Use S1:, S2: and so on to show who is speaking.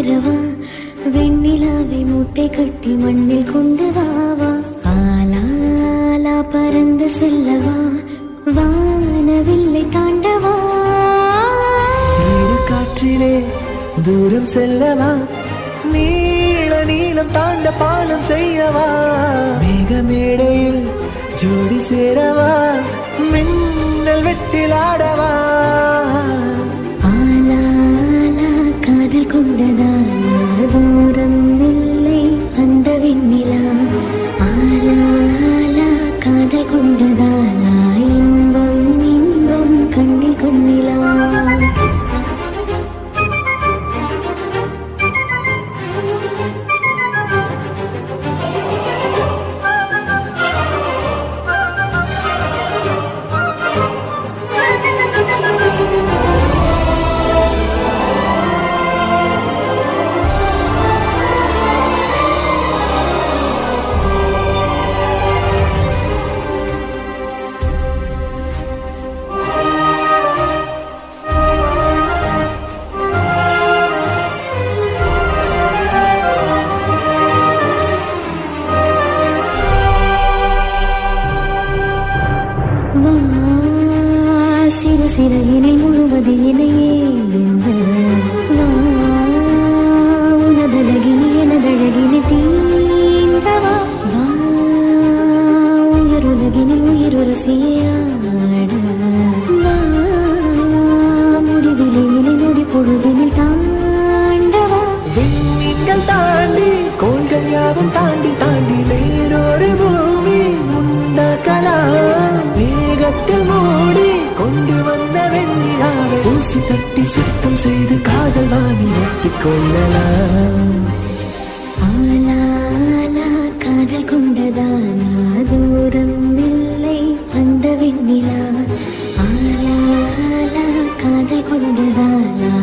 S1: பெறவா வெண்ணிலாவை மூட்டை கட்டி மண்ணில் கொண்டு வாவா ஆலாலா பறந்து செல்லவா வானவில்லை தாண்டவா
S2: காற்றிலே தூரம் செல்லவா நீள நீளம் தாண்ட பாலம் செய்யவா மேகமேடையில் ஜோடி சேரவா மின்னல் வெட்டில் ஆடவா
S1: ஆலாலா காதல் கொண்டதாலா தூரம் இல்லை அந்த வெண்ணிலா ஆலாலா காதல் கொண்டதாலா இன்பம் இன்பம் கண்ணில் கொண்ணிலா சிறு சிறையினை முழுவது இணையே உனதழகினி எனதழகினி தீண்டவா வா உயிருலகினி உயிருரசியாட வா முடிவிலையினை நொடி பொழுதினில் தாண்டவா
S2: விண்மீன்கள் தாண்டி கோள்கள் யாவும் தாண்டி தாண்டி வேறொரு பூமி உண்டாக்கலாம் மேகத்தில் மூடி கொண்டு வந்த வெண்ணிலாவை ஊசி தட்டி சுத்தம் செய்து காதல் வாங்கி ஒட்டிக் கொள்ளலாம்
S1: ஆலாலா காதல் கொண்டதாலா தூரம் இல்லை அந்த வெண்ணிலா ஆலாலா காதல் கொண்டதாலா